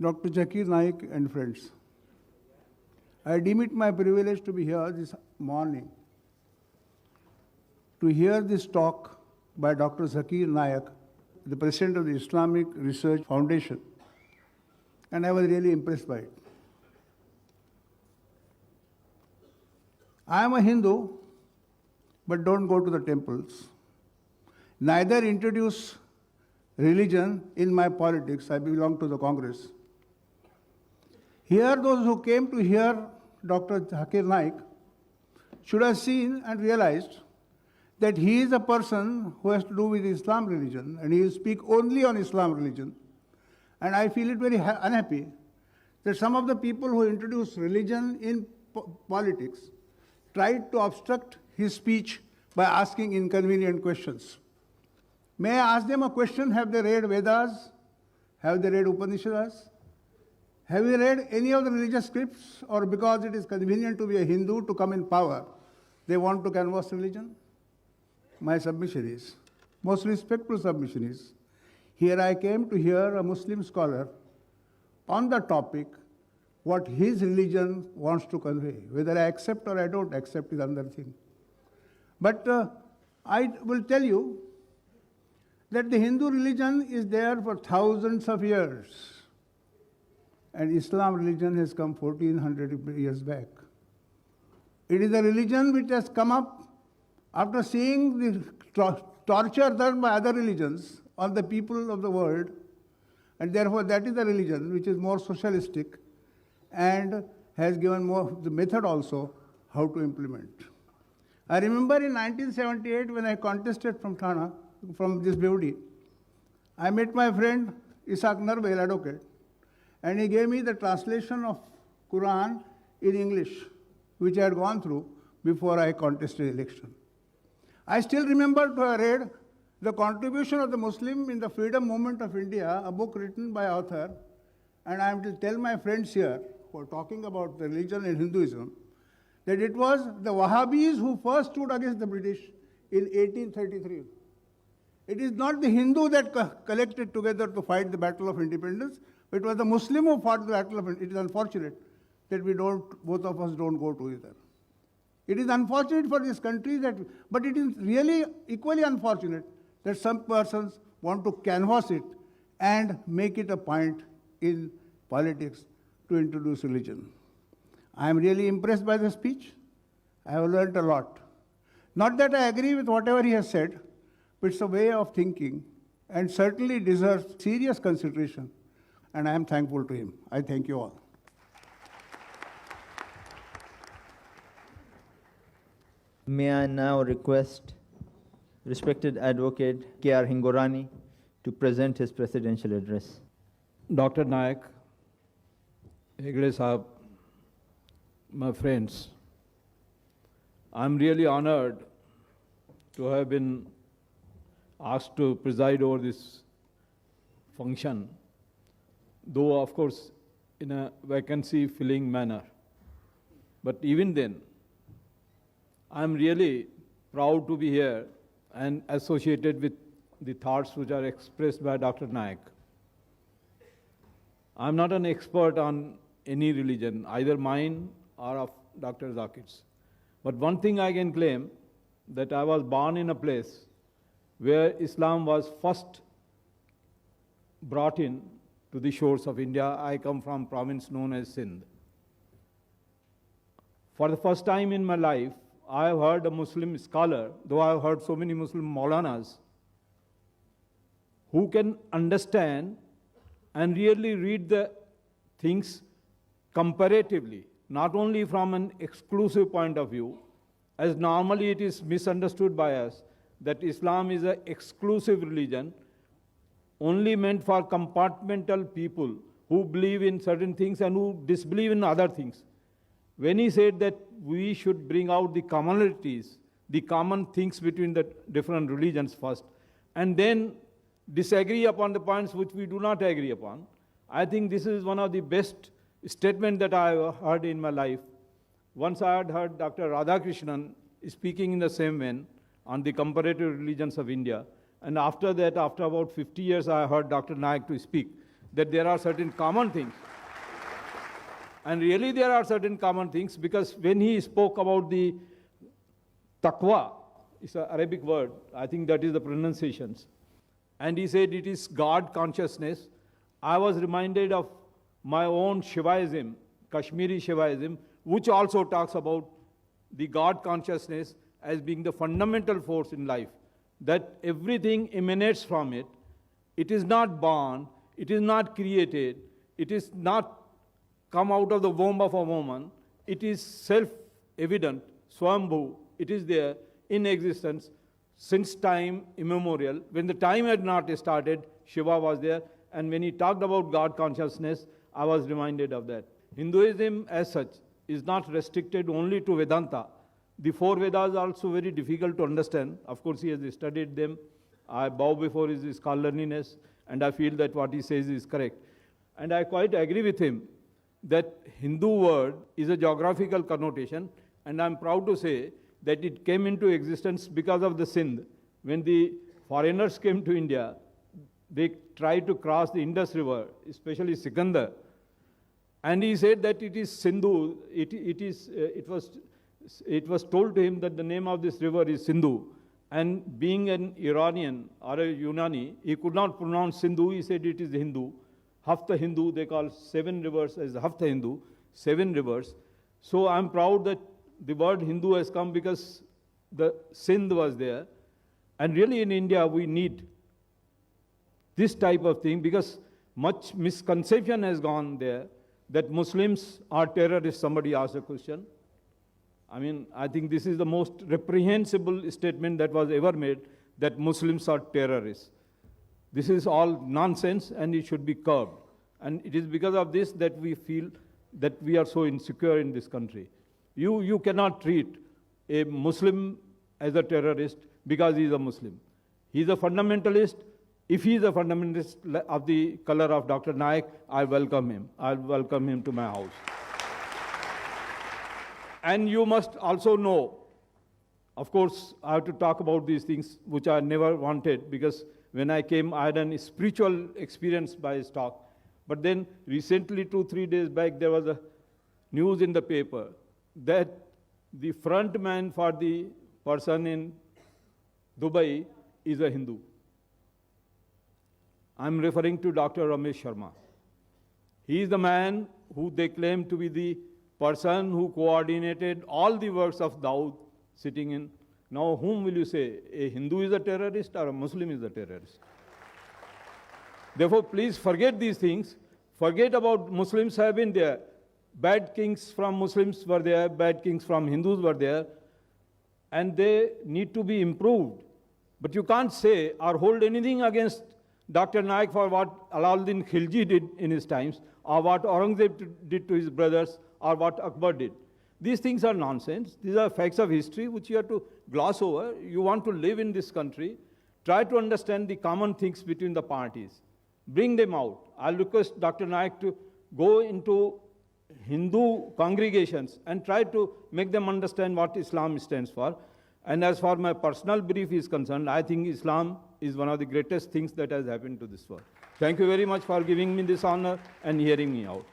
Dr. Zakir, Naik and friends. I deem it my privilege to be here this morning to hear this talk by Dr. Zakir Naik, the President of the Islamic Research Foundation, and I was really impressed by it. I am a Hindu, but don't go to the temples. Neither introduce religion in my politics. I belong to the Congress. Here, those who came to hear Dr. Zakir Naik should have seen and realized that he is a person who has to do with Islam religion, and he will speak only on Islam religion. And I feel it very unhappy that some of the people who introduce religion in politics tried to obstruct his speech by asking inconvenient questions. May I ask them a question? Have they read Vedas? Have they read Upanishads? Have you read any of the religious scripts? Or because it is convenient to be a Hindu to come in power, they want to canvass religion? My submission is, most respectful submission is, here I came to hear a Muslim scholar on the topic what his religion wants to convey. Whether I accept or I don't accept is another thing. But I will tell you that the Hindu religion is there for thousands of years. And Islam religion has come 1400 years back. It is a religion which has come up after seeing the torture done by other religions on the people of the world, and therefore that is a religion which is more socialistic and has given more the method also how to implement. I remember in 1978 when I contested from Thana, from this beauty, I met my friend Isaac Narvel, advocate, and he gave me the translation of Quran in English, which I had gone through before I contested election. I still remember to have read The Contribution of the Muslim in the Freedom Movement of India, a book written by author, and I am to tell my friends here who are talking about the religion and Hinduism, that it was the Wahhabis who first stood against the British in 1833. It is not the Hindu that collected together to fight the Battle of Independence, but it was the Muslim who fought the Battle of Independence. It is unfortunate that both of us don't go together. It is unfortunate for this country, but it is really equally unfortunate that some persons want to canvass it and make it a point in politics to introduce religion. I am really impressed by the speech. I have learned a lot. Not that I agree with whatever he has said, but it's a way of thinking and certainly deserves serious consideration. And I am thankful to him. I thank you all. May I now request respected advocate K.R. Hingorani to present his presidential address. Dr. Naik, Hegde Sahab, my friends, I'm really honored to have been asked to preside over this function, though of course in a vacancy-filling manner. But even then, I'm really proud to be here and associated with the thoughts which are expressed by Dr. Naik. I'm not an expert on any religion, either mine or of Dr. Zakir's. But one thing I can claim, that I was born in a place where Islam was first brought in to the shores of India. I come from a province known as Sindh. For the first time in my life, I have heard a Muslim scholar, though I have heard so many Muslim Maulanas, who can understand and really read the things comparatively, not only from an exclusive point of view, as normally it is misunderstood by us, that Islam is an exclusive religion, only meant for compartmental people who believe in certain things and who disbelieve in other things. When he said that we should bring out the commonalities, the common things between the different religions first, and then disagree upon the points which we do not agree upon, I think this is one of the best statements that I have heard in my life. Once I had heard Dr. Radhakrishnan speaking in the same vein on the comparative religions of India, and after that, after about 50 years, I heard Dr. Naik to speak. that there are certain common things. And really there are certain common things, because when he spoke about the taqwa, it's an Arabic word, I think that is the pronunciations, and he said it is God consciousness, I was reminded of my own Shivaism, Kashmiri Shivaism, which also talks about the God consciousness as being the fundamental force in life, that everything emanates from it. It is not born, it is not created, it is not come out of the womb of a woman, it is self-evident, Swambhu, it is there in existence since time immemorial. When the time had not started, Shiva was there, and when he talked about God consciousness, I was reminded of that. Hinduism as such is not restricted only to Vedanta. The four Vedas are also very difficult to understand. Of course, he has studied them. I bow before his scholarliness, and I feel that what he says is correct. And I quite agree with him that Hindu word is a geographical connotation, and I'm proud to say that it came into existence because of the Sindh. When the foreigners came to India, they tried to cross the Indus River, especially Sikandar. And he said that it is Sindhu. It was told to him that the name of this river is Sindhu. And being an Iranian or a Yunani, he could not pronounce Sindhu. He said it is Hindu. Hafta Hindu, they call 7 rivers as Hafta Hindu, 7 rivers. So I'm proud that the word Hindu has come because the Sindh was there. And really in India, we need this type of thing, because much misconception has gone there that Muslims are terrorists. Somebody asked a question. I mean, I think this is the most reprehensible statement that was ever made, that Muslims are terrorists. This is all nonsense, and it should be curbed. And it is because of this that we feel that we are so insecure in this country. You cannot treat a Muslim as a terrorist because he is a Muslim. He is a fundamentalist. If he is a fundamentalist of the color of Dr. Naik, I welcome him. I'll welcome him to my house. And you must also know, of course, I have to talk about these things which I never wanted, because when I came, I had a spiritual experience by his talk. But then recently, 2-3 days back, there was a news in the paper that the front man for the person in Dubai is a Hindu. I'm referring to Dr. Ramesh Sharma. He is the man who they claim to be the person who coordinated all the works of Dawood sitting in. Now, whom will you say? A Hindu is a terrorist or a Muslim is a terrorist? Therefore, please forget these things. Forget about Muslims have been there. Bad kings from Muslims were there, bad kings from Hindus were there, and they need to be improved. But you can't say or hold anything against Dr. Naik for what Alauddin Khilji did in his times, or what Aurangzeb did to his brothers, or what Akbar did. These things are nonsense. These are facts of history which you have to gloss over. You want to live in this country, try to understand the common things between the parties. Bring them out. I'll request Dr. Naik to go into Hindu congregations and try to make them understand what Islam stands for. And as far as my personal belief is concerned, I think Islam is one of the greatest things that has happened to this world. Thank you very much for giving me this honor and hearing me out.